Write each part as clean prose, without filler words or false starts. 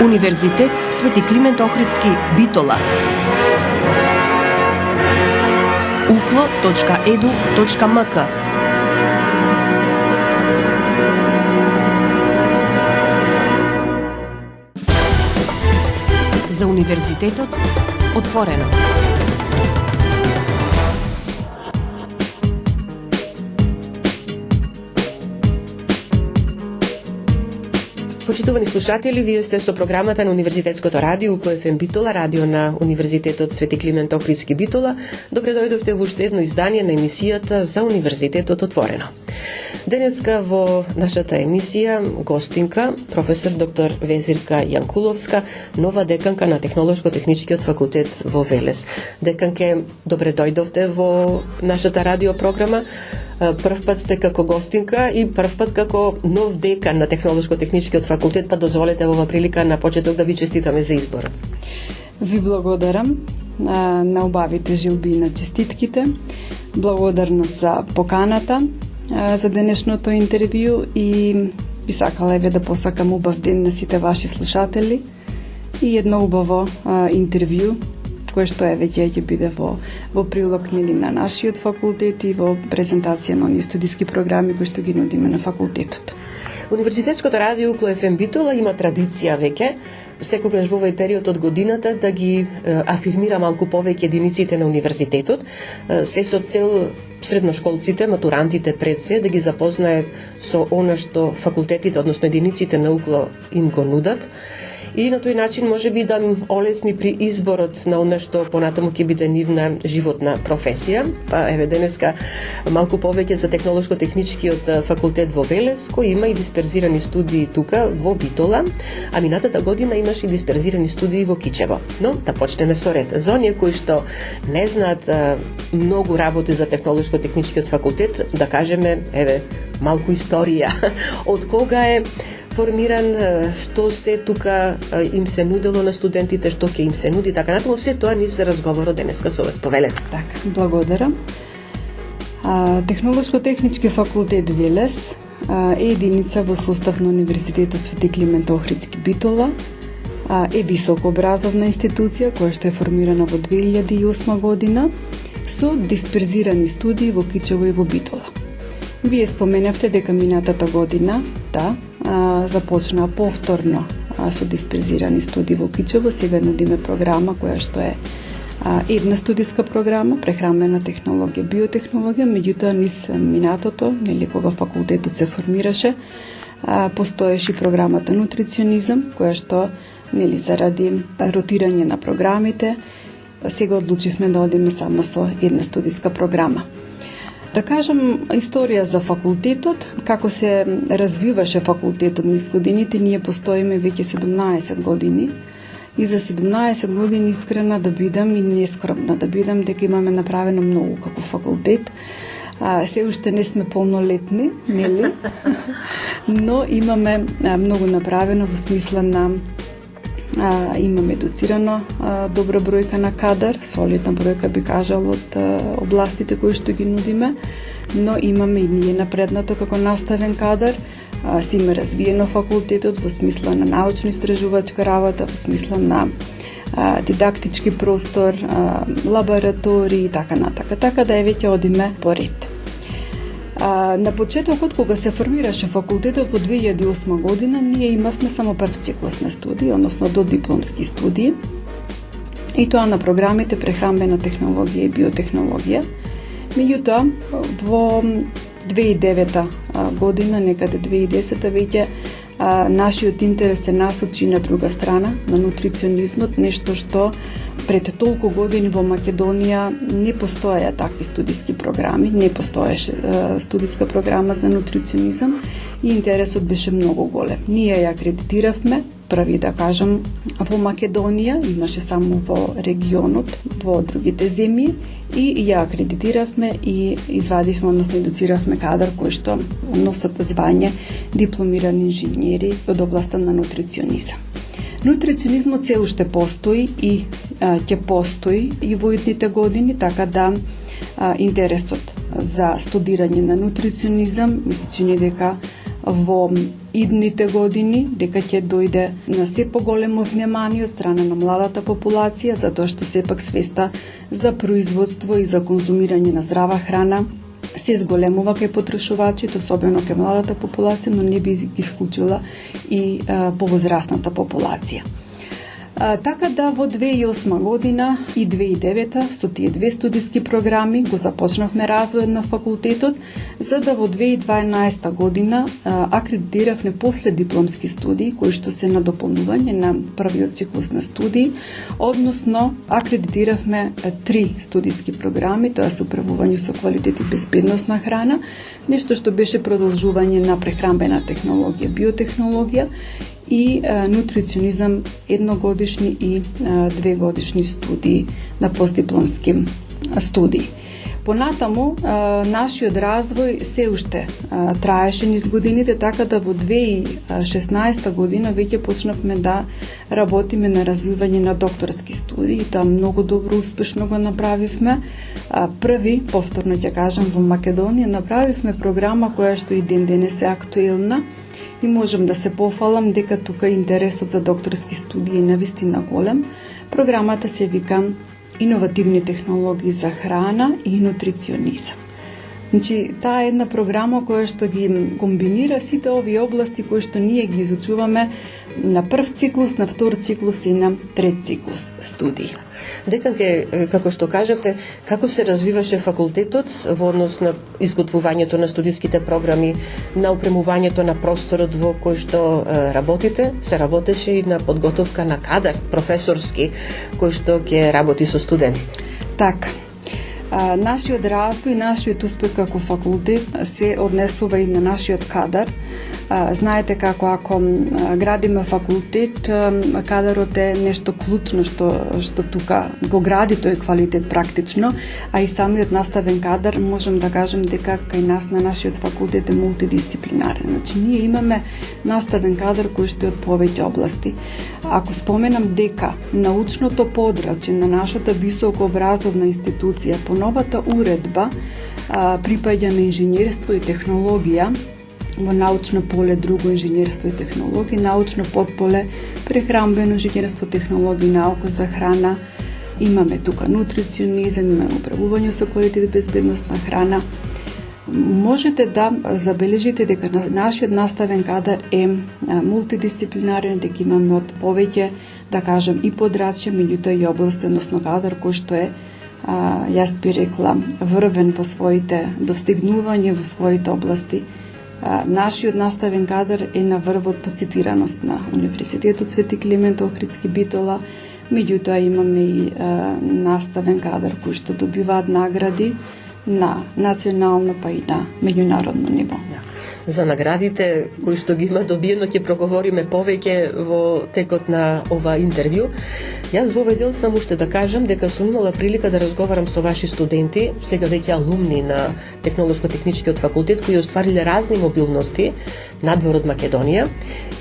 Универзитет Свети Климент Охридски, Битола. uklo.edu.mk. За универзитетот отворено. Почитувани слушатели, вие сте со програмата на Универзитетското радио Укло ФМ Битола, радио на Универзитетот Свети Климент Охридски, Битола. Добре дојдовте во уште едно издание на емисијата за Универзитетот отворено. Денеска во нашата емисија гостинка, професор доктор Везирка Јанкуловска, нова деканка на Технолошко-техничкиот факултет во Велес. Деканке, добре дојдовте во нашата радиопрограма. Прв пат сте како гостинка и прв пат како нов декан на Технолошко-техничкиот факултет, па дозволете во прилика на почеток да ви честитаме за изборот. Ви благодарам на убавите жилби и на честитките. Благодарност за поканата за денешното интервју и би сакала да посакам убав ден на сите ваши слушатели и едно убаво интервју кое што веќе ќе биде во прилог на нашиот факултет и во презентација на оние студиски програми кои што ги нудиме на факултетот. Универзитетското радио Укло ФМ Битола има традиција веќе секогаш во овој период од годината да ги афирмира малку повеќе единиците на универзитетот, се со цел средношколците, матурантите пред се да ги запознаат со она што факултетите, односно единиците на Укло им го нудат. И на тој начин може би да олесни при изборот на она што понатаму ќе биде нивна животна професија. Па еве денеска малку повеќе за Технолошко-техничкиот факултет во Велес, кој има и дисперзирани студии тука во Битола, а минатата година имаше и дисперзирани студии во Кичево. Но да почнеме со ред. За оние кои што не знаат многу работи за Технолошко-техничкиот факултет, да кажеме еве малку историја. Од кога е формиран, што се тука им се нудело на студентите, што ќе им се нуди, така натаму се тоа ни се разговорот денеска со вас. Повелете. Така, благодарам. Технолошко-технички факултет Велес е единица во состав на Универзитетот Свети Климент Охридски, Битола. Е високообразовна институција која што е формирана во 2008 година со дисперзирани студии во Кичево и во Битола. Вие споменавте дека минатата година, започна повторно со дисперзирани студии во Кичево. Сега нудиме програма која што е една студиска програма, прехранбена технологија, биотехнологија, меѓутоа низ минатото, кога факултетот се формираше, постоеше програмата нутриционизам, која што заради ротирање на програмите, сега одлучивме да одиме само со една студиска програма. Да кажам историја за факултетот, како се развиваше факултетот низ годините. Ние постоиме веќе 17 години и за 17 години искрена да бидам и нескромна да бидам дека имаме направено многу како факултет. Се уште не сме полнолетни, нели? Но имаме многу направено во смисла на имаме едуцирано добра бројка на кадар, солидна бројка би кажал од областите кои што ги нудиме, но имаме и ние напреднато како наставен кадар, си има развиено факултетот во смисла на научно-истражувачка работа, во смисла на дидактички простор, лаборатории и така натака, така да веќе одиме поред. На почетокот, кога се формираше факултетот во 2008 година, ние имавме само прв циклус на студии, односно додипломски студии, и тоа на програмите прехранбена технологија и биотехнологија. Меѓутоа, во 2009 година, некаде 2010 веќе нашиот интерес се насочи на друга страна, на нутриционизмот, нешто што пред толку години во Македонија не постоеја такви студиски програми, не постоеше студиска програма за нутриционизам и интересот беше многу голем. Ние ја акредитиравме, први да кажам, во Македонија, имаше само во регионот, во другите земји, и ја акредитиравме и извадивме, односно едуциравме кадар кој што носат звање дипломирани инженери од областа на нутриционизам. Нутриционизмот се уште постои и ќе постои и во идните години, така да интересот за студирање на нутриционизам ми се чини дека во идните години, дека ќе дојде на се поголемо внимание од страна на младата популација, затоа што сепак свеста за производство и за конзумирање на здрава храна се зголемува кај потрошувачите, особено кај младата популација, но не би ги исклучила и повозрастната популација. Така да во 2008 година и 2009 со тие две студиски програми го започнавме развојот на факултетот, за да во 2012 година акредитиравме последипломски студии кои што се на дополнување на првиот циклус на студии, односно акредитиравме 3 студиски програми, тоа е управување со квалитет и безбедност на храна, нешто што беше продолжување на прехранбена технологија, биотехнологија и нутриционизам едногодишни и двегодишни студии на постдипломски студии. Понатаму, нашиот развој се уште траеше низ годините, така да во 2016 година веќе почнавме да работиме на развивање на докторски студии и тоа многу добро успешно го направивме. Први, повторно ќе кажам, во Македонија направивме програма која што и ден денес е актуелна, и можам да се пофалам дека тука интересот за докторски студии е навистина голем. Програмата се вика Иновативни технологии за храна и нутриционизам. Значи, таа е една програма која што ги комбинира сите овие области кои што ние ги изучуваме на прв циклус, на втор циклус и на трет циклус студии. Деканке, како што кажавте, како се развиваше факултетот во однос на изготвувањето на студиските програми, на опремувањето на просторот во кој што работите, се работеше и на подготовка на кадар професорски кој што ќе работи со студентите? Така. Нашиот развој, нашиот успех како факултет се однесува и на нашиот кадар. Знаете како ако градиме факултет, кадарот е нешто клучно што тука го гради тој квалитет практично, а и самиот наставен кадар можем да кажем дека кај нас на нашиот факултет е мултидисциплинарен. Значи ние имаме наставен кадар кој што е од повеќе области. Ако споменам дека научното подрачје на нашата високообразовна институција по новата уредба припаѓа на инженерство и технологија, во научно поле друго инженерство и технологии, научно подполе прехранбено инженерство, технологии, наука за храна. Имаме тука нутриционизам, имаме управување со квалитет и безбедност на храна. Можете да забележите дека нашиот наставен кадар е мултидисциплинарен, дека имаме од повеќе, да кажем, и подрачја, меѓутоа и области, односно кадар кој што е, јас би рекла, врвен во своите достигнувања, во своите области. Нашиот наставен кадар е на врвот по цитираност на Универзитетот Свети Климент Охридски Битола, меѓутоа имаме и наставен кадар кои што добиваат награди на национално па и на меѓународно ниво. За наградите кои што ги има добиено ќе проговориме повеќе во текот на ова интервју. Јас во овој дел сам уште да кажам дека сум имала прилика да разговарам со ваши студенти, сега веќе алумни на Технолошко-техничкиот факултет, кои оствариле разни мобилности надвор од Македонија.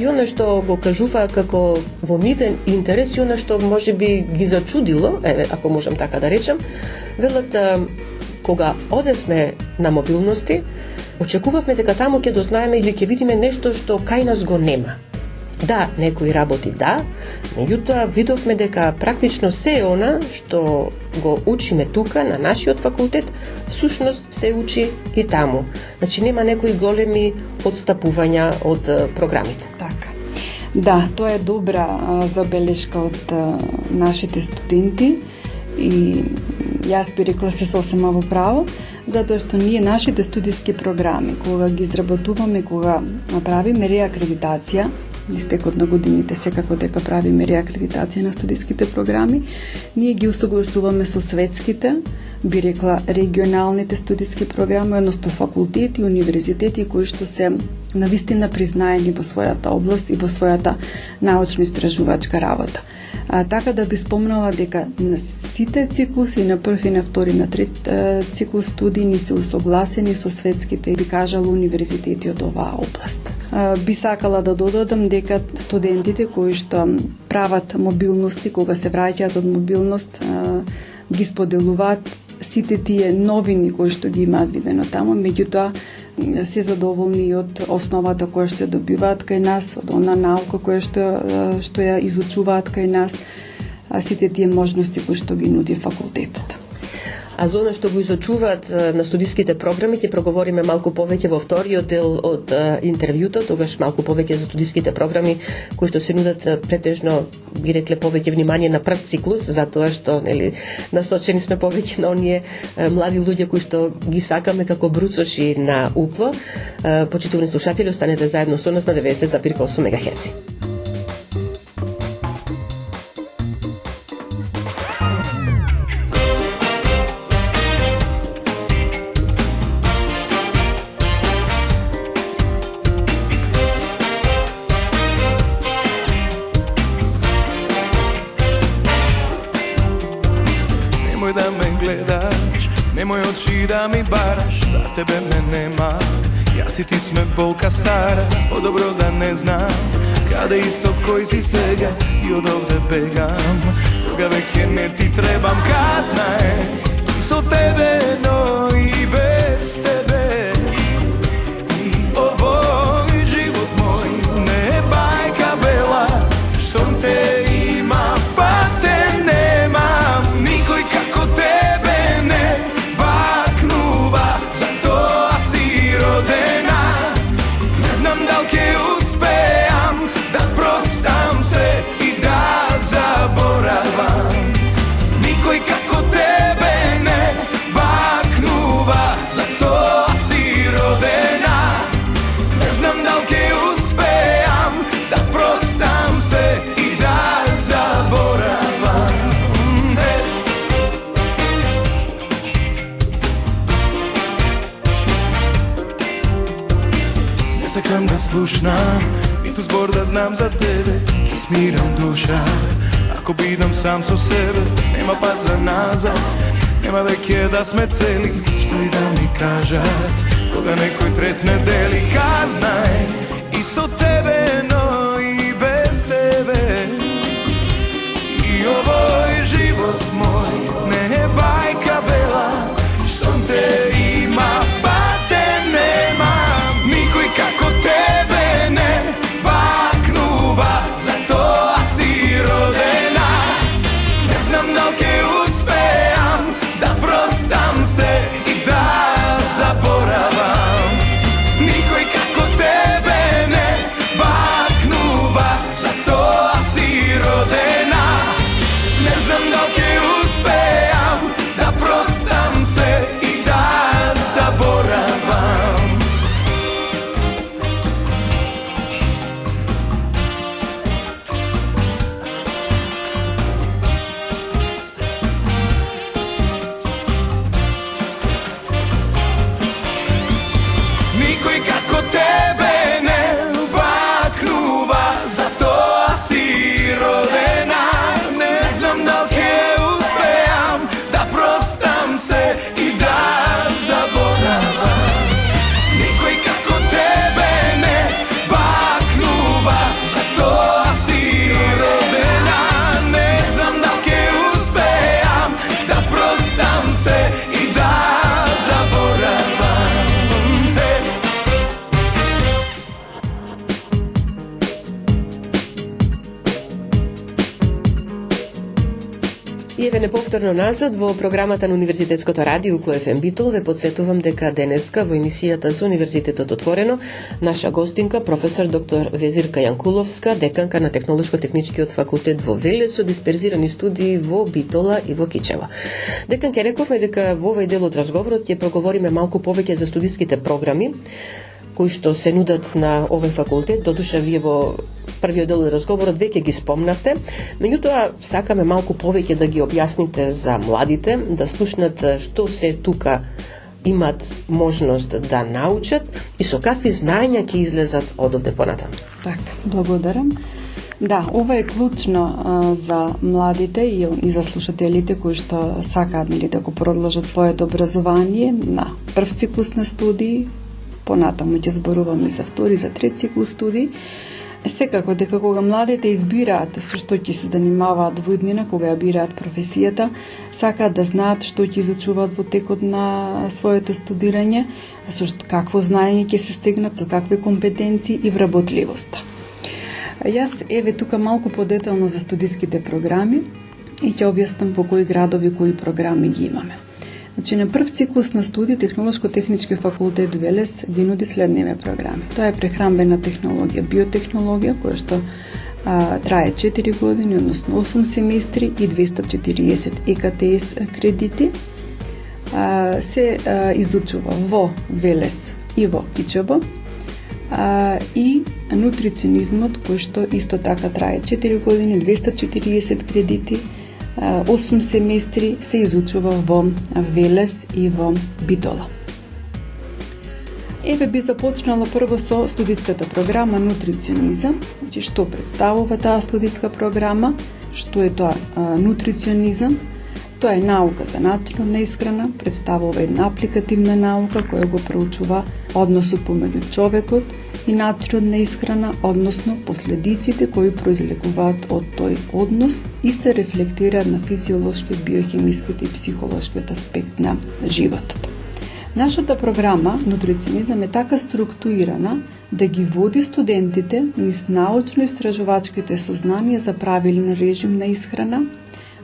И она што го кажува како во нивен интерес и она што можеби ги зачудило, ако можам така да речам, велат кога одевме на мобилности, очекувавме дека таму ќе дознаеме или ќе видиме нешто што кај нас го нема. Да, некои работи да, меѓутоа видовме дека практично се она што го учиме тука на нашиот факултет, всушност се учи и таму. Значи нема некои големи одстапувања од програмите. Така. Да, тоа е добра забелешка од нашите студенти и јас би рекла се сосема во право, затоа што ние нашите студиски програми, кога ги изработуваме, кога направиме реакредитација, истекот на годините секако дека правиме реакредитација на студиските програми, ние ги усогласуваме со светските, би рекла регионалните студиски програми, односно факултети, универзитети кои што се навистина признаени во својата област и во својата научно-истражувачка работа. Така да би спомнала дека на сите циклуси, на први, на втори, на трет циклус студии ни се усогласени со светските, би кажала, универзитети од оваа област. Би сакала да додадам дека студентите кои што прават мобилности, кога се враќаат од мобилност, ги споделуваат сите тие новини кои што ги имаат видено таму, меѓутоа се задоволни од основата која што ја добиваат кај нас, од она наука која што ја изучуваат кај нас, сите тие можности кои што ги нуди факултетот. А за она што го изучуваат на студиските програми, ќе проговориме малку повеќе во вториот дел од интервјуто, тогаш малку повеќе за студиските програми кои што се нудат претежно, би рекле, повеќе внимание на прв циклус, затоа што насочени сме повеќе на оние млади луѓе кои што ги сакаме како бруцоши на УКЛО. Почитувани слушатели, останете заедно со нас на 90,8 МГц. Немој очи да ми бараш, за тебе ме нема. Јас и ти сме болка стара, по-добро да не знам каде и со кој си сега и од овде бегам. Кога веќе не ти требам, казнај и со тебе, но и без тебе. И овој живот мој не е бајка бела, штом те има, па те немам. Никој како тебе не бакнува, затоа си родена. Не знам дал ќе успеам да простам се и да заборавам. Никој како тебе не бакнува, затоа си родена. Не знам дал ќе успеам да простам се и да заборавам. Не сакам да слушнам, ниту збор да знам за тебе, ќе смирам душа. Ако бидам сам со себе, нема пат за назад, нема веќе да сме цели, што и да ми кажат. Кога некој трет не дели, казнај и со тебе, но и без тебе. И овој живот мој не е бајка бела, штом те има, па те немам. Никој како тебе не бакнува, затоа си родена. Не знам дал ќе успеам да простам се и да заборавам. Никој како тебе не бакнува, затоа си родена. Не знам дал ќе успеам да простам се и да заборавам. Никој како тебе не бакнува, затоа си родена. Не знам дал ќе успеам да простам се и да заборавам. Никој како тебе не бакнува, затоа си родена. Не знам дал ќе успеам да простам се и да заборавам. И еве неповторно назад во програмата на Универзитетското радио УКЛО ФМ Битол ве подсетувам дека денеска во емисијата за Универзитетот отворено наша гостинка професор доктор Везирка Јанкуловска, деканка на Технолошко-техничкиот факултет во Велес со дисперзирани студии во Битола и во Кичево. Деканке, рековме дека во овој дел од разговорот ќе проговориме малку повеќе за студиските програми кои што се нудат на овој факултет. Додуша вие во првиот дел од разговорот веќе ги спомнавте, меѓутоа сакаме малку повеќе да ги објасните за младите, да слушнат што се тука имат можност да научат и со какви знаења ќе излезат од овде понатаму. Така, благодарам. Да, ова е клучно за младите и за слушателите кои што сакаат да го продолжат своето образование на прв циклус на студии, понатаму ќе зборуваме за втори, за трет циклус студии. Секако дека кога младите избираат со што ќе се занимаваат во иднина, кога ја бираат професијата, сакаат да знаат што ќе изучуваат во текот на своето студирање, со какво знаење ќе се стегнат, со какви компетенции и вработливост. Јас еве тука малку подетално за студиските програми и ќе објаснам по кои градови кои програми ги имаме. Значи, на прв циклус на студии Технолошко-технички факултет Велес ги нуди следниве програми. Тоа е прехранбена технологија, биотехнологија, која што трае 4 години, односно 8 семестри и 240 ЕКТС кредити. Се изучува во Велес и во Кичево. И нутриционизмот, кој што исто така трае 4 години, 240 кредити, 8 семестри се изучува во Велес и во Битола. Еве би започнала прво со студиската програма нутриционизам. Значи, што представува таа студиска програма, што е тоа нутриционизам? Тоа е наука за начинот на исхрана, представува една апликативна наука која го проучува односот помеѓу човекот и начинот на исхрана, односно последиците кои произлегуваат од тој однос и се рефлектираат на физиолошкиот, биохемискиот и психолошкиот аспект на животот. Нашата програма нутриционизам е така структурирана да ги води студентите низ научно-истражувачките сознанија за правилен режим на исхрана,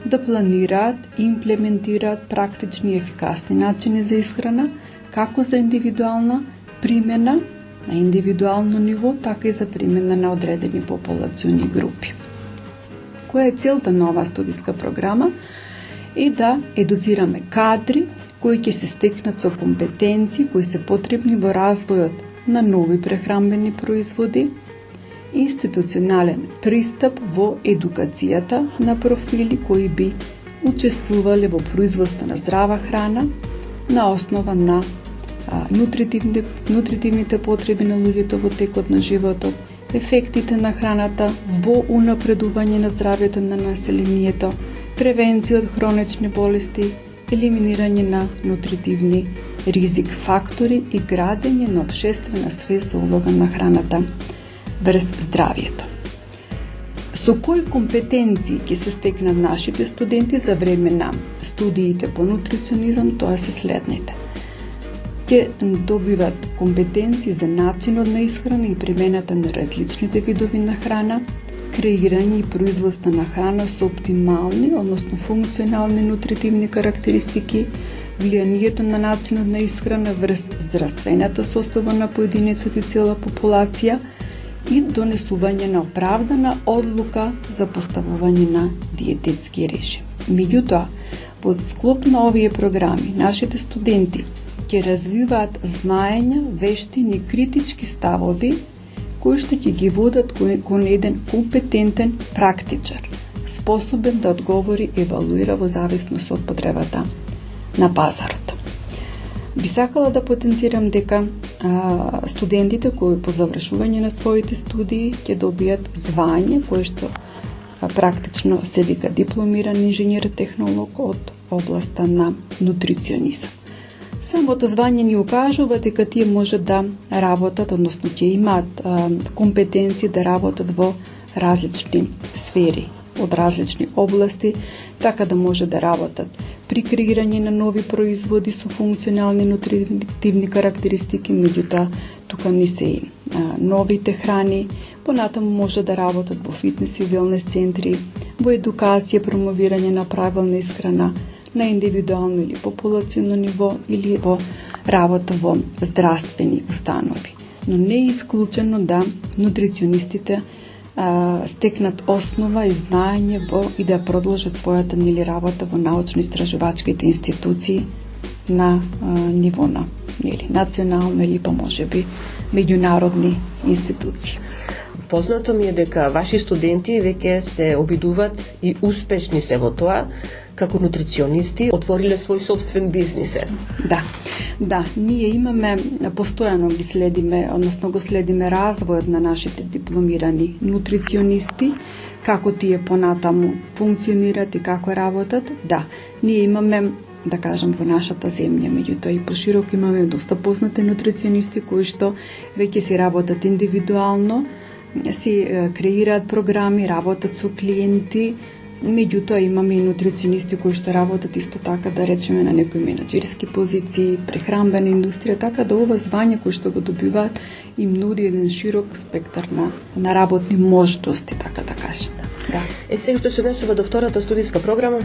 да планираат и имплементираат практични и ефикасни начини за исхрана, како за индивидуална примена на индивидуално ниво, така и за примена на одредени популациони групи. Која е целта на оваа студиска програма? И да едуцираме кадри кои ќе се стекнат со компетенции кои се потребни во развојот на нови прехранбени производи, институционален пристап во едукацијата на профили кои би учествувале во производство на здрава храна на основа на нутритивните потреби на луѓето во текот на животот, ефектите на храната во унапредување на здравјето на населението, превенција од хронични болести, елиминирање на нутритивни ризик фактори и градење на општествена свест за улога на храната врз здравјето. Со кои компетенции ќе се стекнат нашите студенти за време на студиите по нутриционизам, тоа се следните. Ќе добиват компетенции за начинот на исхрана и примената на различните видови на храна, креирање и производство на храна со оптимални, односно функционални нутритивни карактеристики, влијанието на начинот на исхрана врз здравствената состојба на поединецот и цела популација и донесување на оправдана одлука за поставување на диететски режим. Меѓутоа, во склоп на овие програми, нашите студенти ќе развиваат знаења, вештини и критички ставови кои што ќе ги водат кон еден компетентен практичар, способен да одговори и евалуира во зависност од потребата на пазарот. Би сакала да потенцирам дека студентите кои по завршување на своите студии ќе добијат звање кое што практично се вика дипломиран инженер-технолог од областа на нутриционизам. Самото звање ни укажува дека тие можат да работат, односно ќе имаат компетенции да работат во различни сфери, од различни области, така да може да работат при креирање на нови производи со функционални нутритивни карактеристики, меѓутоа тука не се и новите храни, понатаму може да работат во фитнес и велнес центри, во едукација, промовирање на правилна исхрана, на индивидуално или популационо ниво или во работа во здравствени установи. Но не е исклучено да нутриционистите стекнат основа и знаење и да продолжат својата работа во научно-истражувачките институции на ниво на национално или па можеби меѓународни институции. Познато ми е дека ваши студенти веќе се обидуваат и успешни се во тоа, како нутриционисти, отвориле свој собствен бизнис. Да, ние имаме, постојано ги следиме, односно го следиме развојот на нашите дипломирани нутриционисти, како тие понатаму функционираат и како работат. Да, ние имаме, да кажам, во нашата земја, меѓутоа и пошироко имаме доста познати нутриционисти кои што веќе си работат индивидуално, се креираат програми, работат со клиенти. Меѓутоа имаме и нутриционисти кои што работат исто така, да речеме, на некои менаџерски позиции, прехранбена индустрија, така да ова звање кои што го добиваат им нуди еден широк спектар на работни можности, така да кажем. Да. Сега што се однесува до втората студиска програма?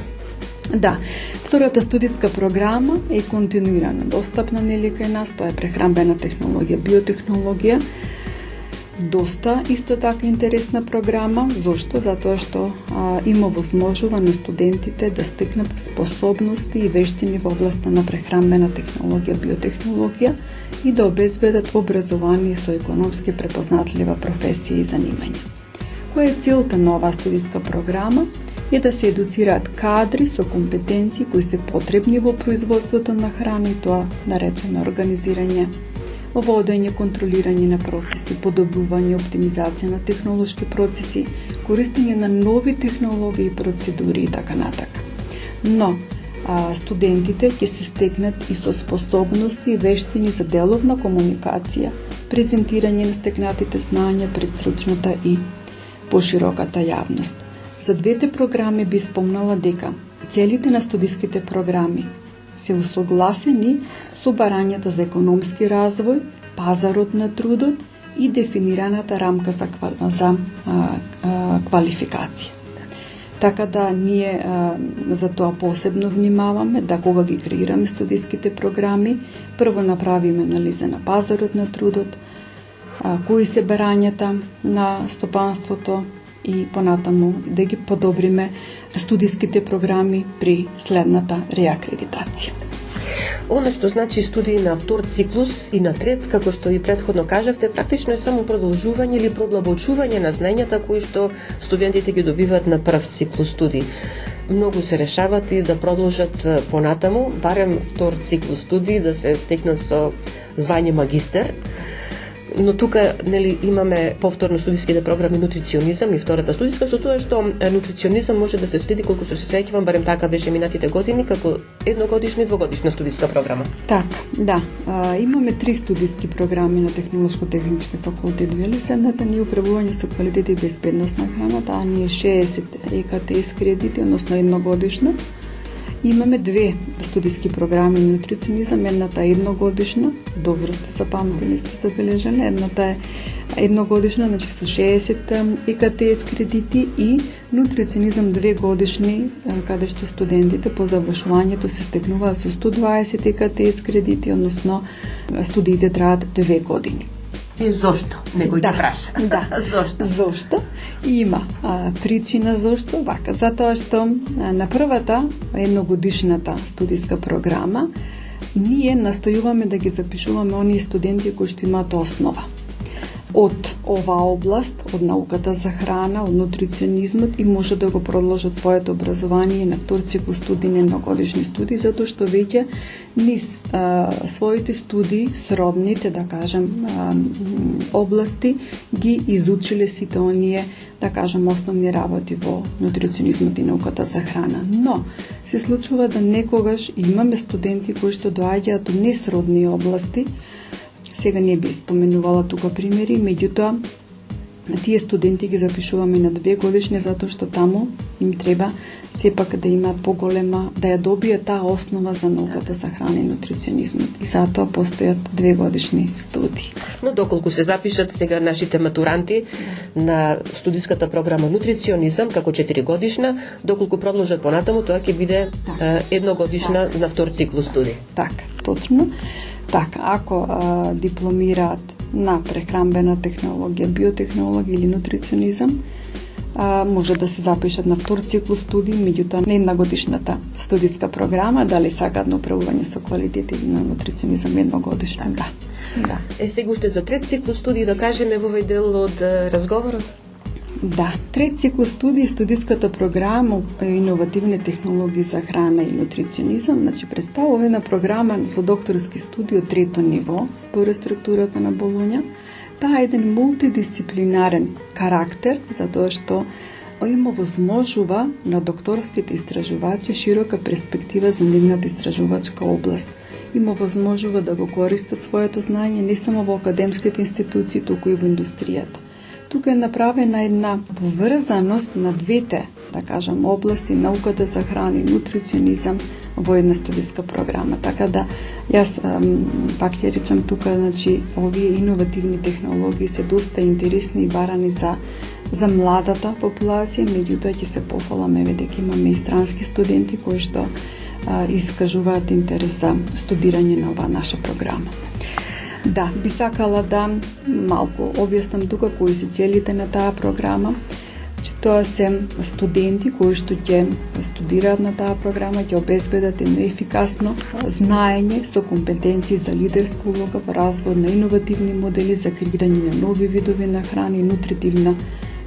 Да, втората студиска програма е континуирано достапна кај нас, тоа е прехранбена технологија, биотехнологија. Доста исто така интересна програма. Зошто? Затоа што има возможува на студентите да стекнат способности и вештини во областа на прехранбена технологија, биотехнологија и да обезбедат образование со економски препознатлива професија и занимање. Која е целта на оваа студиска програма? Е да се едуцираат кадри со компетенции кои се потребни во производството на храна, и тоа наречено организирање, водење, контролирање на процеси, подобрување, оптимизација на технолошки процеси, користење на нови технологии и процедури и така натака. Но студентите ќе се стекнат и со способности и вештини за деловна комуникација, презентирање на стекнатите знања пред стручната и пошироката јавност. За двете програми би спомнала дека целите на студиските програми се усогласени со барањата за економски развој, пазарот на трудот и дефинираната рамка за квалификација. Така да ние за тоа посебно внимаваме да кога ги креираме студиските програми, прво направиме анализа на пазарот на трудот, кои се барањата на стопанството и понатаму да ги подобриме студиските програми при следната реакредитација. Оно што значи студии на втор циклус и на трет, како што и претходно кажавте, практично е само продолжување или продлабочување на знањата кои што студентите ги добиваат на прв циклус студии. Многу се решават и да продолжат понатаму, барем втор циклус студии да се стекнат со звање магистер. Но тука имаме повторно студиските програми нутриционизам и втората студиска, со тоа што нутриционизам може да се следи, колку што се сеќавам, барем така беше минатите години, како едногодишна и двогодишна студиска програма. Така, да. Имаме 3 студиски програми на Технолошко-технички факултет Велес. Едната ни е управување со квалитет и безбедност на храната, а ни е 60 ЕКТС кредити, односно едногодишна. Имаме 2 студиски програми на нутриционизам, едната е едногодишна, добро сте запаметили, сте забележали, едната е едногодишна, значи со 60 ЕКТС кредити, и нутриционизам 2 годишни, каде што студентите по завршувањето се стекнуваат со 120 ЕКТС кредити, односно студиите траат 2 години. И зошто? Некој ги праша. Да. Зошто? Има причина зошто, вака, затоа што на првата едногодишната студиска програма ние настојуваме да ги запишуваме оние студенти кои што имаат основа од оваа област, од науката за храна, од нутриционизмот, и може да го продолжат своето образование на втор циклус студии, на едногодишни студии, затоа што веќе низ своите студии, сродните, да кажем, области, ги изучиле сите оние, да кажем, основни работи во нутриционизмот и науката за храна. Но се случува да некогаш имаме студенти кои што доаѓаат од несродни области. Сега не би споменувала тука примери, меѓутоа тие студенти ги запишуваме на 2 годишни, затоа што таму им треба сепак да имаат поголема, да ја добијат таа основа за науката за храна и нутриционизмот, и затоа постојат 2 годишни студии. Но доколку се запишат сега нашите матуранти на студиската програма нутриционизам како 4 годишна, доколку продолжат понатаму, тоа ќе биде едногодишна на втор циклус студии. Така, точно. Така, ако дипломираат на прехранбена технологија, биотехнологија или нутриционизам, може да се запишат на втор циклус студии, меѓутоа на едногодишната студиска програма, дали сакаат на управување со квалитет или на нутриционизам едногодишна. Да. Сега уште за трет циклус студии да кажеме во овој дел од разговорот. Да, трет циклус студии, студиската програма иновативни технологии за храна и нутриционизам, значи представува една програма за докторски студии од трето ниво, според структурата на Болоња. Таа е еден мултидисциплинарен карактер, затоа што има возможува на докторските истражувачи широка перспектива за нивната истражувачка област. Има возможува да го користат своето знаење не само во академските институции, туку и во индустријата. тука е направена една поврзаност на двете, да кажам, области, науката за храна и нутриционизам во една студиска програма. Така да, јас пак ја речам тука, значи, овие иновативни технологии се доста интересни и барани за младата популација, меѓутоа ќе се пофаламе дека имаме и странски студенти кои што искажуваат интерес за студирање на оваа наша програма. Да, би сакала да малку објаснам тука кои се целите на таа програма, че тоа се студенти кои што ќе студираат на таа програма, ќе обезбедат едно ефикасно знаење со компетенции за лидерска улога во развој на иновативни модели за креирање на нови видови на храна и нутритивна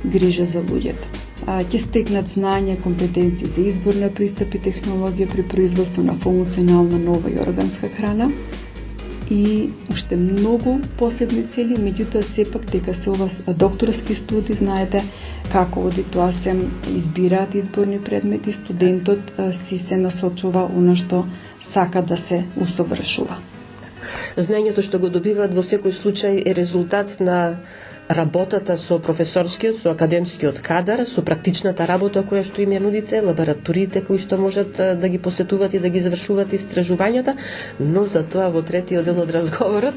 грижа за луѓето. Ќе стекнат знаење и компетенции за избор на пристап и технологија при производство на функционална нова и органска храна и уште многу посебни цели, меѓутоа сепак дека се ова докторски студии, знаете како оди тоа, се избираат изборни предмети, студентот си се насочува она што сака да се усовршува. Знаењето што го добиваат во секој случај е резултат на работата со професорскиот, со академскиот кадар, со практичната работа која што им ја нудите, лабораториите кои што можат да ги посетуваат и да ги завршуваат истражувањата, но за тоа во третиот дел од разговорот,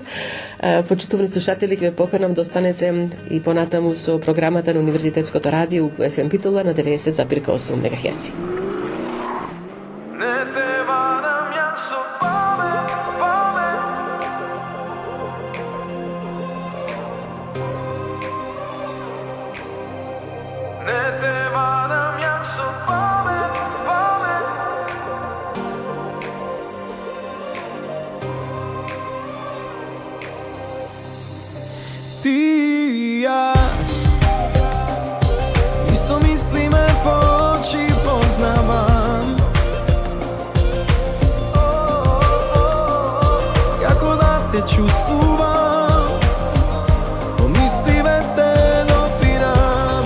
почитувани слушатели, ќе ве поканам да останете и понатаму со програмата на Универзитетското радио UKLO FM Битола на 90,8 МГц. Ти и јас исто мислиме, по очи познавам, како да те чувствувам, по мисливе те допирам.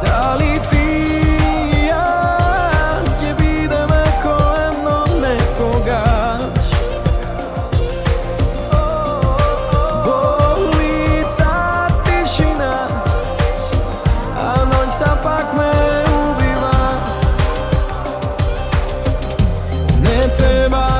Дали ти и јас ќе бидеме кој едно некогаш? Пак ме убива. Не треба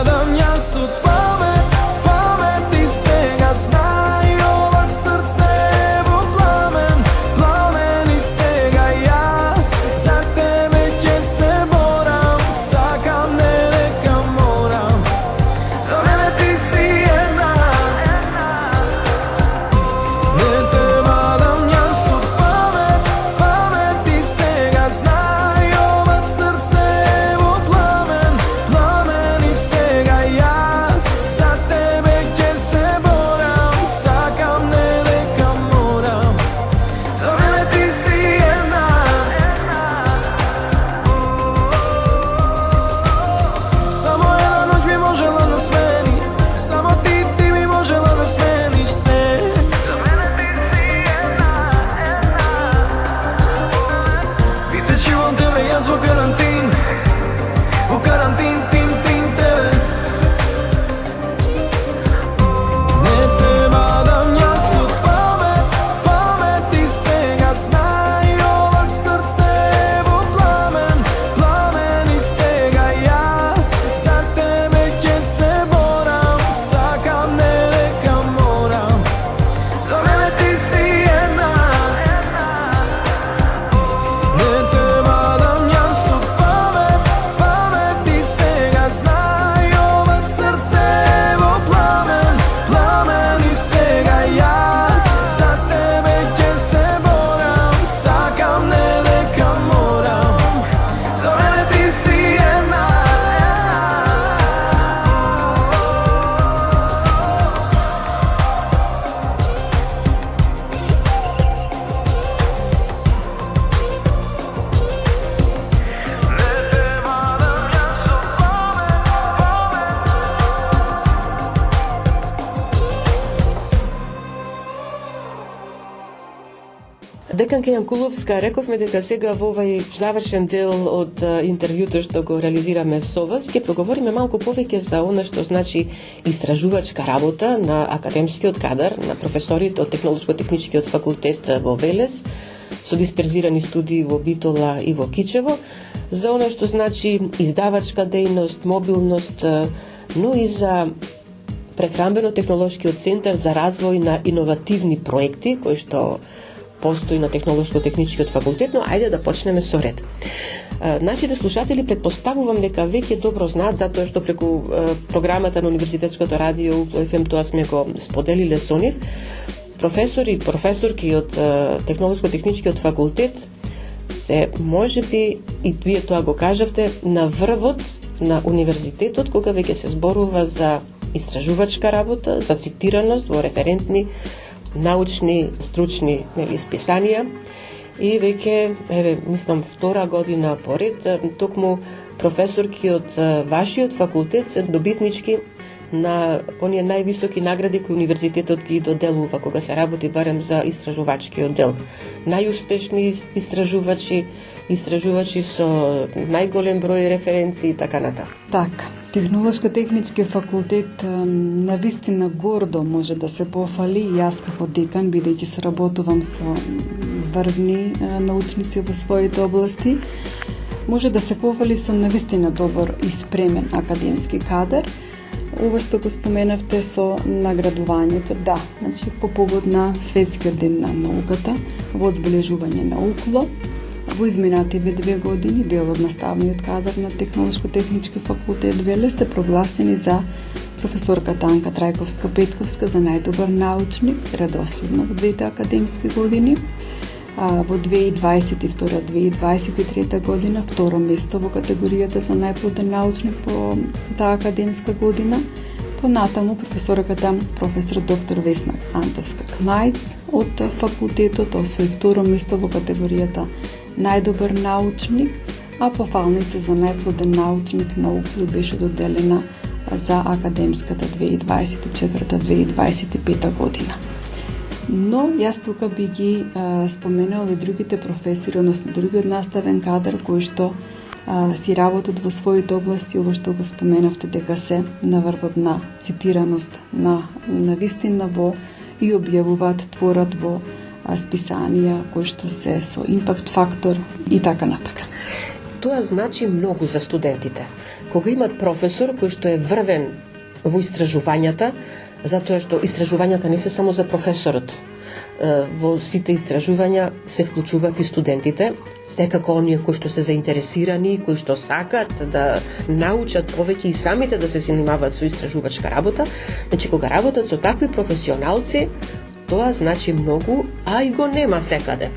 Деканка Јанкуловска, рековме дека сега во овај завршен дел од интервјуто што го реализираме со вас, ќе проговориме малку повеќе за она што значи истражувачка работа на академскиот кадар, на професорите од Технолошко-техничкиот факултет во Велес, со дисперзирани студии во Битола и во Кичево, за она што значи издавачка дејност, мобилност, но и за Прехрамбено-технолошкиот центар за развој на иновативни проекти, кои што постои на Технолошко-техничкиот факултет, но ајде да почнеме со ред. Нашите слушатели предпоставувам дека веќе добро знаат, затоа што преку програмата на Универзитетското радио УКЛО-ФМ тоа сме го споделиле со нив. Професори и професорки од Технолошко-техничкиот факултет се, можеби, и вие тоа го кажавте, на врвот на универзитетот, кога веќе се зборува за истражувачка работа, за цитираност во референтни научни, стручни списанија, и веќе, мислам, втора година поред, токму професорки од вашиот факултет се добитнички на оние највисоки награди кои универзитетот ги доделува кога се работи барем за истражувачкиот дел. Најуспешни истражувачи со најголем број референции и така натаму. Така. Технолошко-технички факултет навистина гордо може да се пофали, и јас како декан, бидејќи соработувам со врвни научници во своите области, може да се пофали со навистина добар и спремен академски кадар. Ова што го споменавте со наградувањето, да, значи по повод на Светскиот ден на науката, во одбележување на УКЛО, во изминативе 2 години дел од наставниот кадар на Технолошко-технички факултет Велес се прогласени за професорката Анка Трајковска-Петковска за најдобар научник, редоследно во двете академски години. Во 2022-2023 година второ место во категоријата за најплоден научник по таа академска година. Понатаму професорката професор доктор Весна Антовска-Кнајц од факултетот освои второ место во категоријата најдобар научник, а пофалница за најплоден научник на УКЛО беше доделена за академската 2024-2025 година. Но јас тука би ги споменала и другите професори, односно другиот наставен кадар кои што си работат во своите области, ово што го споменавте дека се на врвот на цитираност на вистина во и објавуваат, творат во списанија кои што се со импакт фактор и така натака. Тоа значи многу за студентите. Кога имат професор кој што е врвен во истражувањата, затоа што истражувањата не се само за професорот. Во сите истражувања се вклучуваат и студентите, секако оние кои што се заинтересирани, кои што сакаат да научат повеќе и самите да се занимаваат со истражувачка работа. Значи, кога работат со такви професионалци, тоа значи многу, а и го нема секаде.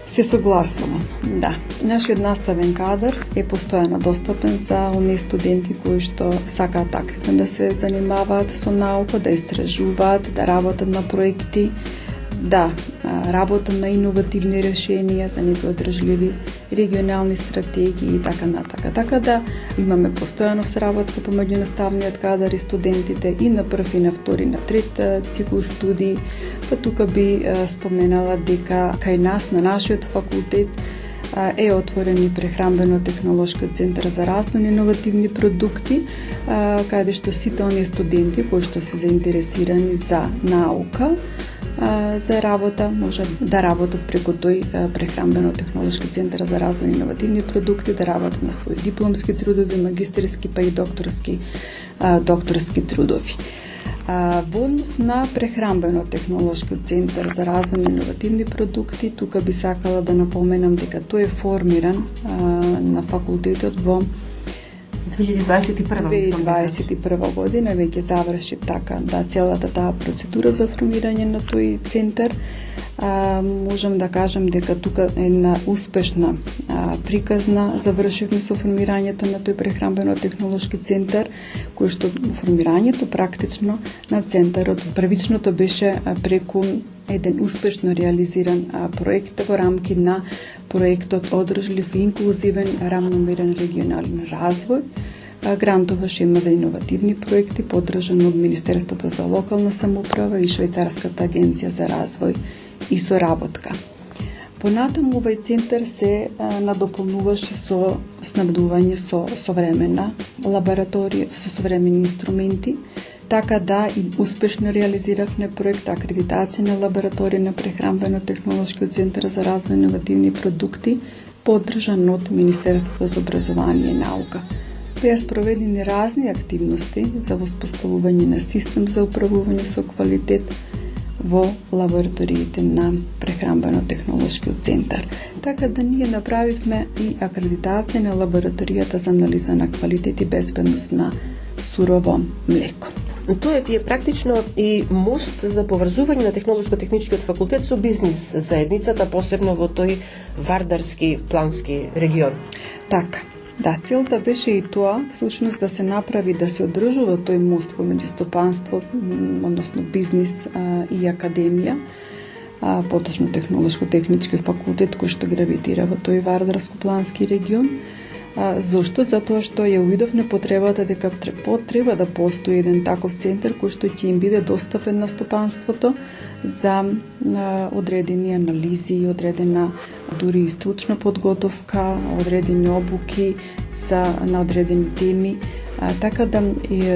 Се согласувам, да. Нашиот наставен кадар е постојано достапен за оние студенти кои што сакаат активно да се занимаваат со наука, да истражуваат, да работат на проекти, да работат на иновативни решенија за некои одржливи регионални стратегии и така натака. Така да имаме постојано сработка помеѓу наставниот кадар и студентите и на прв и на втори, на трет цикл студии. Па тука би споменала дека кај нас на нашиот факултет е отворен и Прехрамбено-технолошкиот центар за развој на иновативни продукти, каде што сите оние студенти кои што се заинтересирани за наука, за работа, може да работат преку тој Прехрамбено-технолошки центар за развој на иновативни продукти, да работат на своји дипломски трудови, магистерски па и докторски трудови. Во однос на Прехрамбено-технолошкиот центар за развој на иновативни продукти, тука би сакала да напоменам дека тој е формиран на факултетот во 2021 година, веќе заврши така да целата таа процедура за формирање на тој центар. Можам да кажам дека тука е една успешна приказна завршивме со формирањето на тој Прехрамбено-технолошки центар, кој што формирањето практично на центарот првичното беше преку еден успешно реализиран проект во рамки на проектот Одржлив и инклузивен рамномерен регионален развој, грантова шема за иновативни проекти поддржан од Министерството за локална самоуправа и Швајцарската агенција за развој и соработка. Понатаму овој центар се надополнуваше со снабдување со современа лабораторија, со современи инструменти, така да и успешно реализиравме проект акредитација на лабораторија на прехранбено-технолошкиот центар за развој на инновативни продукти, поддржан од Министерството за образование и наука. Беа спроведени разни активности за воспоставување на систем за управување со квалитет во лабораториите на прехранбено-технолошкиот центар. Така да ние направивме и акредитација на лабораторијата за анализа на квалитет и безбедност на сурово млеко. Тоа е практично и мост за поврзување на технолошко-техничкиот факултет со бизнис заедницата, посебно во тој вардарски плански регион. Така. Да, целта беше и тоа, всушност да се направи, да се одржува тој мост помеѓу стопанство, односно бизнис и академија, поточно технолошко-технички факултет кој што гравитира во тој вардарско-плански регион. Зошто? Затоа што ја увидовме потребата дека треба да постои еден таков центар кој што ќе им биде достапен на стопанството за одредени анализи, одредена дури и стручна подготовка, одредени обуки на одредени теми. Така да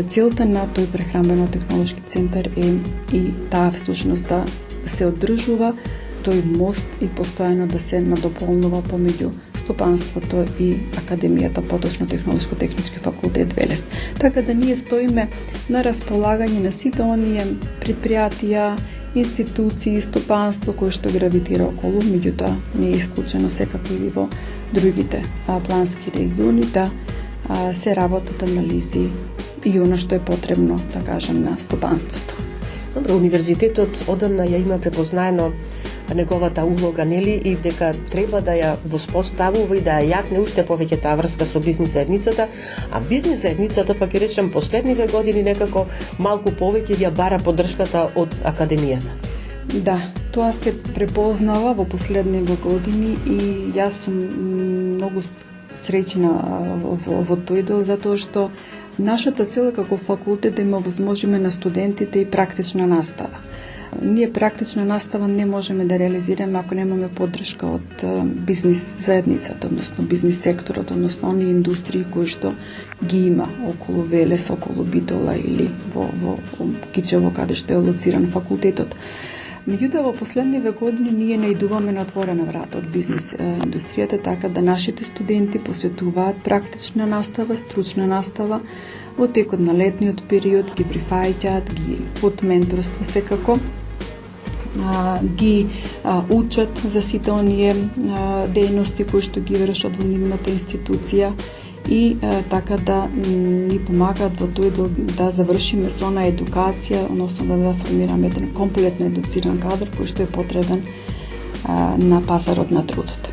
целта на тој прехранбено-технолошки центар е и таа всушност да се одржува тој мост и постојано да се надополнува помеѓу стопанството и академијата, поточно технолошко-технички факултет Велес. Така да ние стоиме на располагање на сите оние предпријатија, институции, стопанство кои што гравитира околу, меѓутоа не е исклучено секако и во другите плански региони да се работат анализи и она што е потребно, да кажем, на стопанството. Добро, универзитетот одамна ја има препознаено неговата улога, нели, и дека треба да ја воспоставува и да ја јакне уште повеќе таа врска со бизнис заедницата, а бизнис заедницата, пак ќе речем, последниве години некако малку повеќе ја бара поддршката од академијата. Да, тоа се препознава во последниве години и јас сум многу среќна во тој дел, затоа што нашата цел како факултет да има возможиме на студентите и практична настава. Ние практична настава не можеме да реализираме ако немаме поддршка од бизнис заедницата, односно бизнис секторот, односно оние индустрии кои што ги има околу Велес, околу Битола или во Кичево, каде што е лоциран факултетот. Меѓутоа, во последниве години ние наидуваме на отворена врата од бизнис индустријата, така да нашите студенти посетуваат практична настава, стручна настава, во текот на летниот период ги прифаќаат, ги под менторство секако, ги учат за сите оние дејности кои што ги вршат во нивната институција и така да ни помагаат во тој да завршиме со она едукација, односно да формираме еден комплетно едуциран кадар кој што е потребен на пазарот на трудот.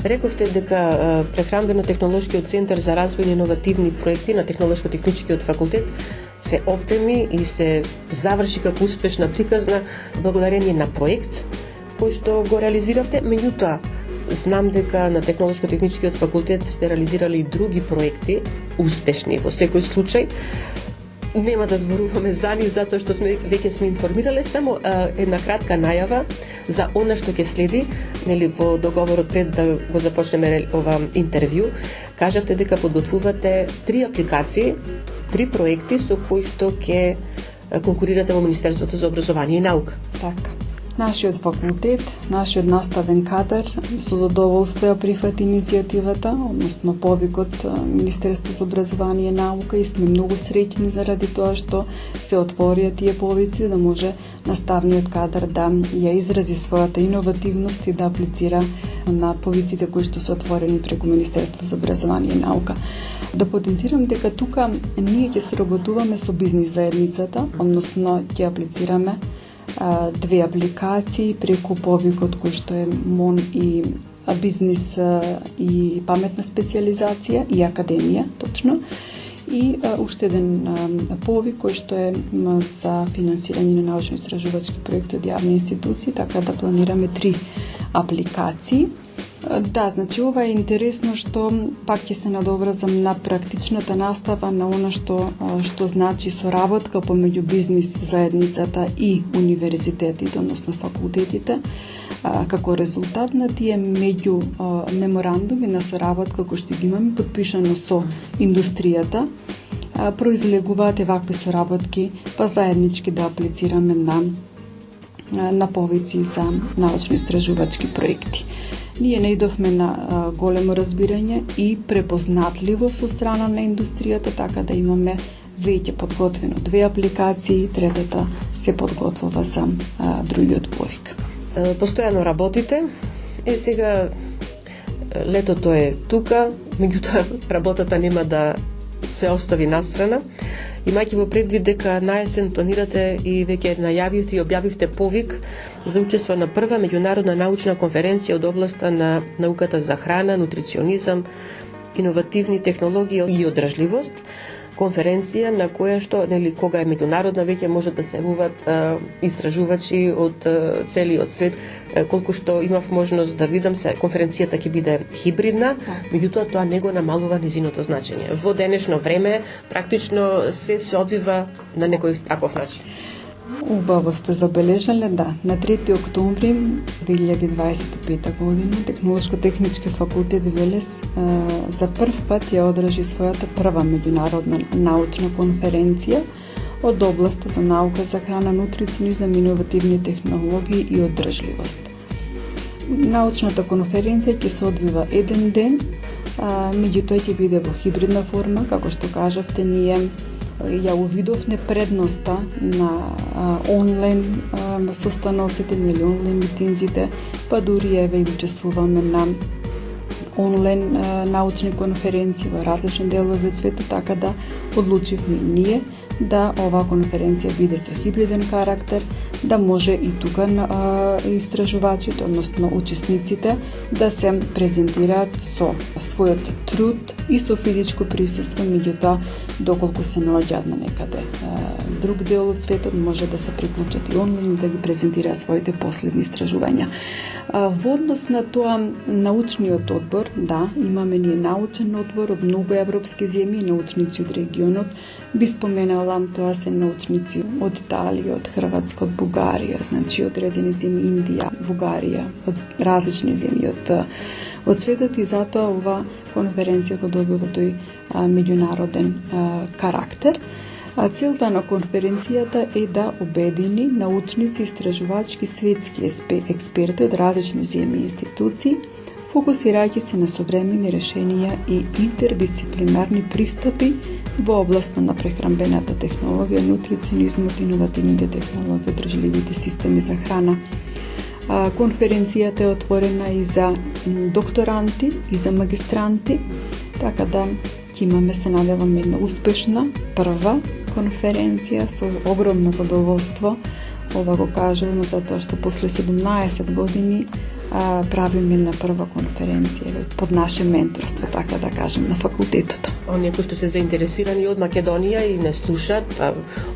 Рековте дека Прехранбено-технолошкиот центар за развој на иновативни проекти на Технолошко-техничкиот факултет се опреми и се заврши како успешна приказна благодарение на проект кој што го реализиравте. Меѓутоа, знам дека на Технолошко-техничкиот факултет сте реализирали и други проекти успешни во секој случај. Нема да зборуваме за нив затоа што веќе сме информирале, само една кратка најава за она што ќе следи, нели во договорот пред да го започнеме ова интервју, кажавте дека подготвувате 3 апликации, 3 проекти со кои што ќе конкурирате во Министерството за образование и наука. Така. Нашиот факултет, нашиот наставен кадар со задоволство ја прифати иницијативата, односно повикот Министерство за образование и наука, и сме многу среќни заради тоа што се отворија тие повици да може наставниот кадар да ја изрази својата иновативност и да аплицира на повиците кои што се отворени преку Министерство за образование и наука. Да потенцирам дека тука ние ќе сработуваме со бизнис заедницата, односно ќе аплицираме 2 апликации преку повикот кој што е МОН и бизнис и паметна специализација и академија, точно. И уште еден повик кој што е за финансирање на научно-истражувачки проекти од јавни институции, така да планираме 3 апликации. Да, значи ова е интересно што пак ќе се надоврзам на практичната настава, на она што значи соработка помеѓу бизнис заедницата и универзитетите, односно факултетите, Како резултат на тие меѓу меморандуми на соработка кои што ги имаме подпишано со индустријата, произлегуваат вакви соработки, па заеднички да аплицираме на повици за научно-истражувачки проекти. Ние наидовме на големо разбирање и препознатливо со страна на индустријата, така да имаме веќе подготвено 2 апликации, третата се подготвува за другиот повик. Постојано работите, сега летото е тука, меѓутоа работата нема да се остави настрана. Имајќи во предвид дека на есен планирате и веќе најавивте и објавивте повик за учество на прва меѓународна научна конференција од областа на науката за храна, нутриционизам, иновативни технологии и одржливост, конференција на која што, кога е меѓународна, веќе може да се јавуваат истражувачи од целиот свет. Колку што имав можност да видам, конференцијата ќе биде хибридна, меѓутоа тоа не го намалува низиното значење. Во денешно време практично се одвива на некој таков начин. Убаво сте забележале, да. На 3 октомври 2025 година Технолошко-технички факултет Велес за прв пат ја одржи својата прва меѓународна научна конференција од областа за наука за храна, нутриционизам, иновативни технологии и одржливост. Научната конференција ќе се одвива еден ден, меѓутоа ќе биде во хибридна форма, како што кажавте, ние ја увидовме предноста на онлайн состаноците, онлайн митинзите, па дури еве и учествуваме на онлайн научни конференции во различни делови од светот, така да одлучивме и ние да оваа конференција биде со хибриден карактер, да може и тука истражувачите, односно учесниците, да се презентираат со својот труд и со физичко присуство, меѓутоа доколку се наоѓаат на некаде друг дел од светот, може да се приклучат и онлайн и да ги презентираат своите последни истражувања. Во однос на тоа, научниот одбор, да, имаме ние научен одбор од многу европски земји, научници од регионот. Би споменала, тоа се научници од Италија, од Хрватска, од Бугарија, значи од одредени земји, Индија, Бугарија, од различни земји од светот, и затоа ова конференција го добива тој меѓународен карактер. Целта на конференцијата е да обедини научници, истражувачки, светски експерти од различни земји и институции, фокусирајќи се на современи решенија и интердисциплинарни пристапи во областа на прехранбената технологија, нутриционизмот, иновативните технологии, одржливите системи за храна. Конференцијата е отворена и за докторанти, и за магистранти, така да ќе имаме, се надевам, една успешна прва конференција со огромно задоволство. Ова го кажувам затоа што после 17 години правиме една прва конференција под наше менторство, така да кажем, на факултетот. Оние кои што се заинтересирани од Македонија и не слушаат,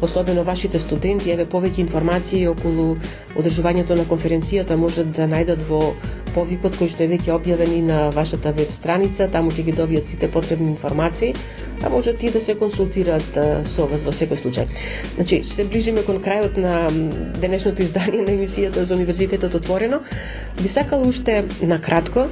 особено вашите студенти, еве повеќе информации околу одржувањето на конференцијата можат да најдат во повикот кој што е веќе објавен и на вашата веб страница, таму ќе ги добијат сите потребни информации, а можат и да се консултираат со вас во секој случај. Значи, се ближиме кон крајот на денешното издание на емисијата за Универзитетот отворено. Би сакала уште накратко,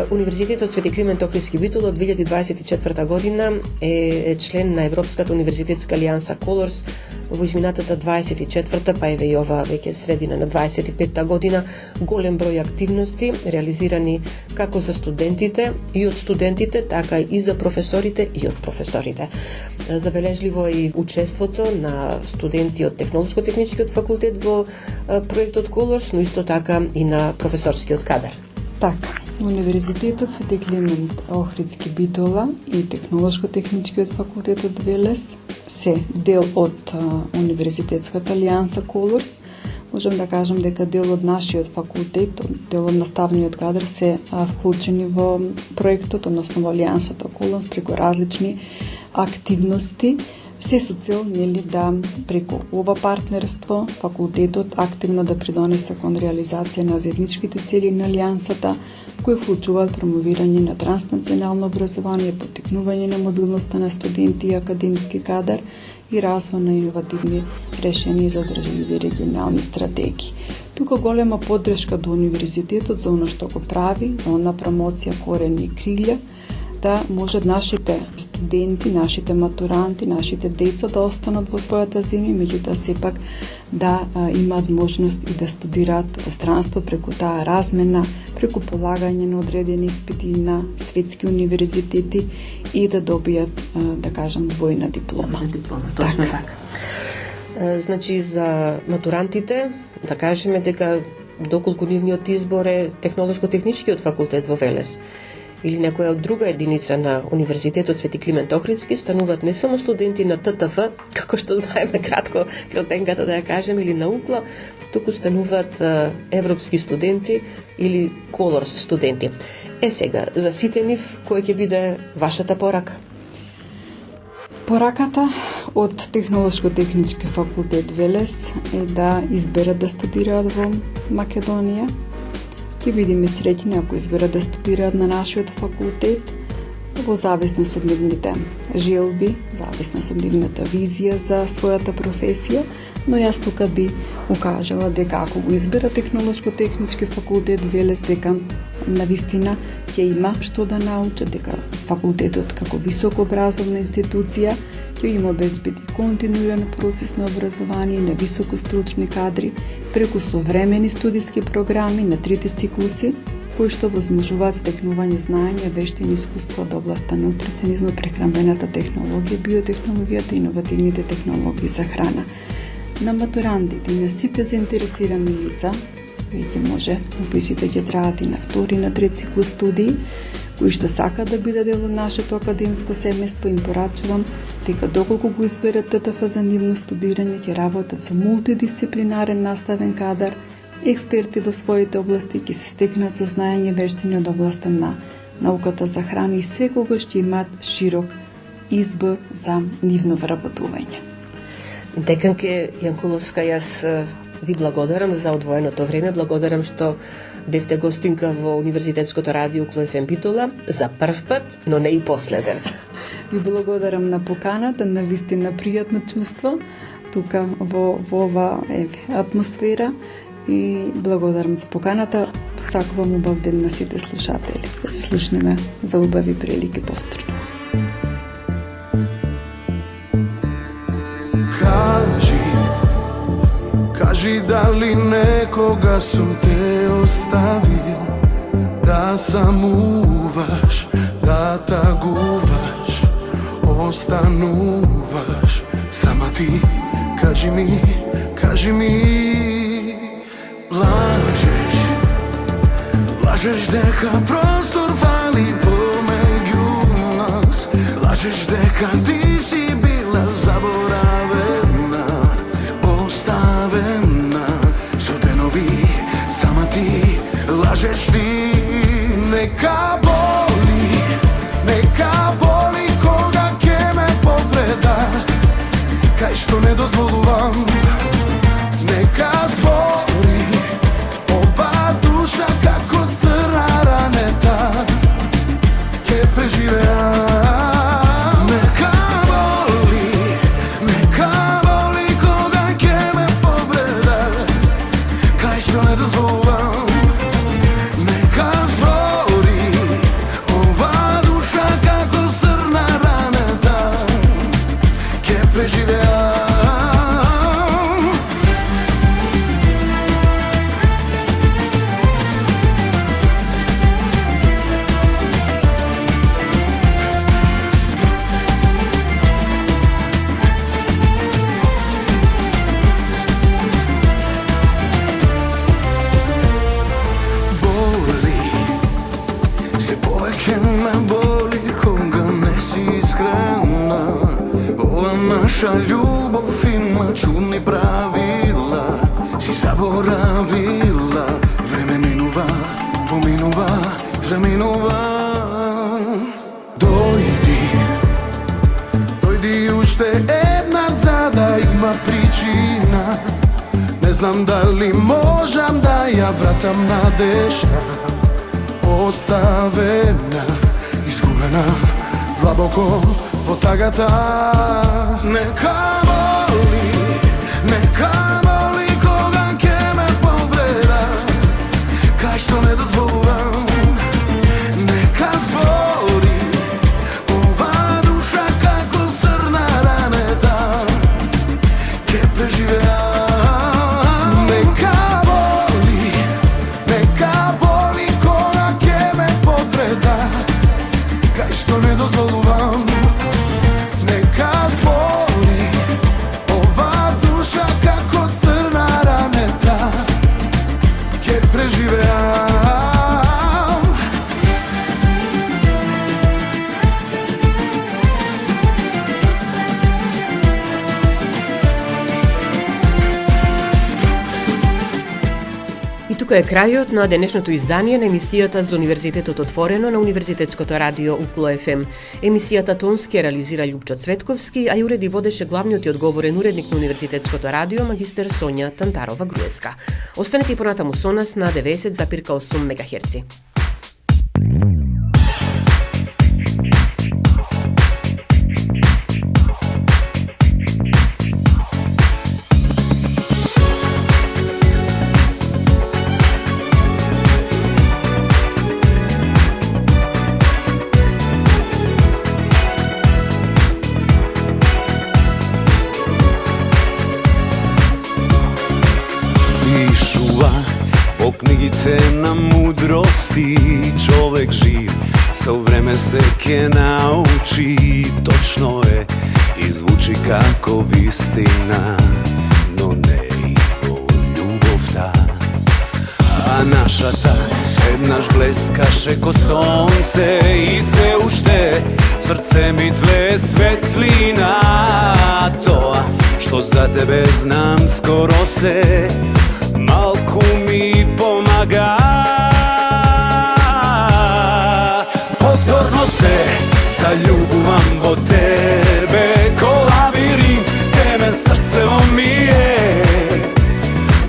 Универзитетот Свети Климент Охридски Битола од 2024 година е член на Европската универзитетска алијанса Colors во изминатата 24-та, па еве и ова веќе средина на 25-та година, голем број активности реализирани како за студентите и од студентите, така и за професорите и од професорите. Забележливо е и учеството на студенти од Технолошко-техничкиот факултет во проектот Colors, но исто така и на професорскиот кадар. Така, Универзитетот Свети Климент Охридски Битола и Технолошко-техничкиот факултет од Велес се дел од Универзитетската алијанса Colors. Можам да кажам дека дел од нашиот факултет, дел од наставниот кадар се вклучени во проектот, односно во алијансата Colors, преку различни активности, се со цел да преку ова партнерство факултетот активно да придонесе кон реализација на заедничките цели на алијансата, кои вклучуваат промовирање на транснационално образование, поттикнување на мобилноста на студенти и академски кадар и развој на иновативни решенија за одржливи регионални стратегии. Тука голема поддршка до универзитетот за она што го прави, за она промоција корени и крилја, да можат нашите студенти, нашите матуранти, нашите деца да останат во својата земја, меѓутоа сепак да имаат можност и да студираат во странство преку таа размена, преку полагање на одредени испити на светски универзитети и да добијат, да кажам, двојна диплома. Точно така. Значи, за матурантите, да кажеме дека доколку нивниот избор е технолошко-техничкиот факултет во Велес или некоја од друга единица на Универзитетот Свети Климент Охридски, стануваат не само студенти на ТТФ, како што знаеме кратко кратенката да ја кажем, или на УКЛО, туку стануваат европски студенти или колорс студенти. Сега, за сите нив, кој ќе биде вашата порака? Пораката од Технолошко-технички факултет Велес е да изберат да студираат во Македонија. Ќе бидеме среќни ако изберат да студираат на нашиот факултет, во зависност од нивните желби, зависност од нивната визија за својата професија, но јас тука би укажала дека ако го изберат Технолошко-технички факултет Велес, дека навистина ќе има што да научи, дека факултетот како високообразовна институција ќе има обезбеди континуиран процес на образование на високостручни кадри преку современи студиски програми на трите циклуси, кои што возможуваат стекнување знаења, вештини, искуства од областа на нутриционизмот, прехранбената технологија, биотехнологијата и иновативните технологии за храна. На матурантите и на сите заинтересирани лица, веќе може, уписите ќе траат и на втори и на трет циклус студии, кои што сакаат да бидат дел од нашето академско семејство, им порачувам дека доколку го изберат ТТФ за нивно студирање, ќе работат со мултидисциплинарен наставен кадар, експерти во своите области, ќе се стекнат со знаење вештини од областа на науката за храна и секогаш ќе имаат широк избор за нивно вработување. Деканке Јанкуловска, јас ви благодарам за одвоеното време, благодарам што бевте гостинка во Универзитетското радио УКЛО ФМ Битола за прв пат, но не и последен. Ви благодарам на поканата, на вистина пријатно чувство тука во ова атмосфера и благодарам за поканата. Сакувам убав ден на сите слушатели. Да се слушнеме за убави прилики повторно. Кажи дали некога сум те оставил, да самуваш, да тагуваш, остануваш сама ти. Кажи ми, лажеш дека простор фали помеѓу нас, лажеш дека ти си била заборавена, оставена со денови сама ти. Лажеш ти, нека боли кога ќе ме повреда, кај што не дозволувам, нека збори ова душа како срна ранета, ќе преживеа. Наша љубов има чудни правила, си заборавила, време минува, поминува, заминува. Дојди уште една за да има причина, не знам дали можам да ја вратам надежта, оставена, изгубена, длабоко во тагата. Нека боли кога ќе ме повреди, тука е крајот на денешното издание на емисијата за Универзитетот отворено на Универзитетското радио УКЛО ФМ. Емисијата тонски реализира Љупчо Цветковски, а ја уреди водеше главниот и одговорен уредник на Универзитетското радио магистер Сонја Тантарова-Груевска. Останете и понатаму со нас на 90,8 МГц. По книгите на мудрости човек жив со време се ке научи. Точно е и звучи како вистина, но не и во љубовта. А нашата еднаш блескаше ко сонце и се уште срце ми тле светлина. Тоа што за тебе знам скоро се малку ми помага. Повторно се заљубувам во тебе, ко лавиринт темен срцево ми е.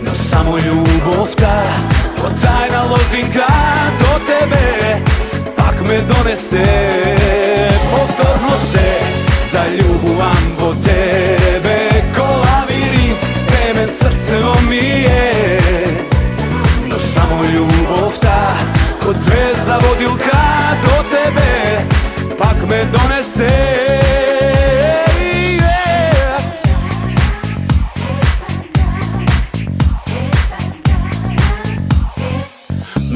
Но само љубовта, ко тајна лозинка до тебе, пак ме донесе. Повторно се заљубувам во тебе, ко лавиринт темен срцево ми е. Но само љубовта, ко звезда водилка до тебе, пак ме донесе.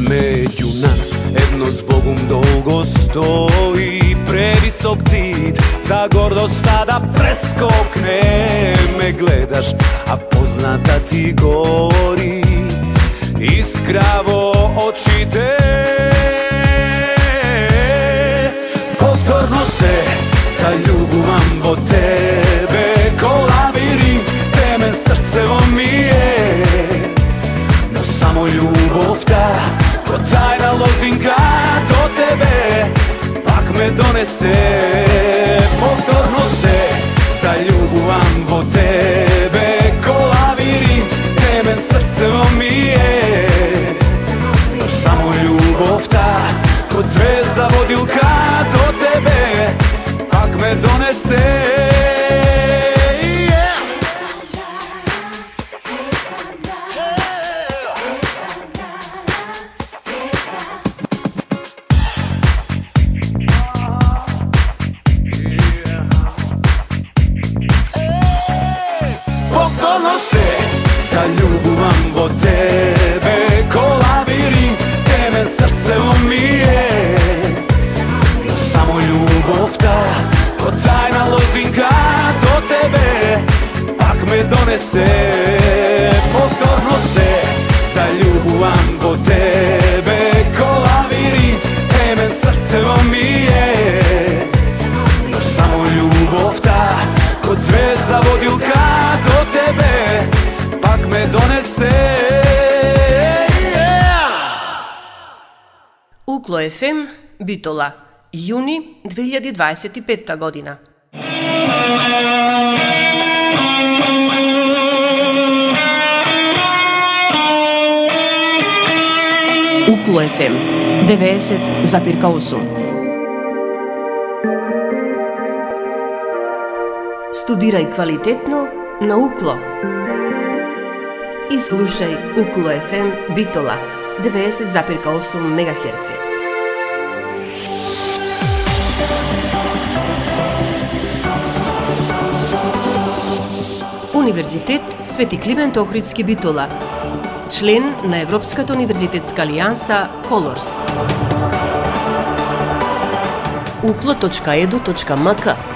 Меѓу нас едно с Богом долго стои превисок зид, за гордоста да прескокне. Ме гледаш, а позната ти гори искра во очите. Повторно се заљубувам во тебе, ко лавиринт темен срцево ми е. Но само љубовта, ко тајна лозинка до тебе, пак ме донесе. Повторно се заљубувам во тебе, ко лавиринт темен срцево ми е. Но само љубовта, ко звезда водилка до тебе, пак ме донесе. Повторно се заљубувам во тебе, ко лавиринт темен срцево ми е. Но само љубовта, ко тајна лозинка до тебе, пак ме донесе. Повторно се заљубувам во тебе, ко лавиринт темен срцево ми е. Но само љубовта, ко звезда водилка до тебе, пак ме донесе. УКЛО ФМ, Битола, јуни 2025 година. УКЛО ФМ 90,8. Студирај квалитетно на УКЛО. И слушај УКЛО ФМ Битола 90,8 МГц. Универзитет Свети Климент Охридски Битола. Член на Европската универзитетска алијанса Колорс. uklo.edu.mk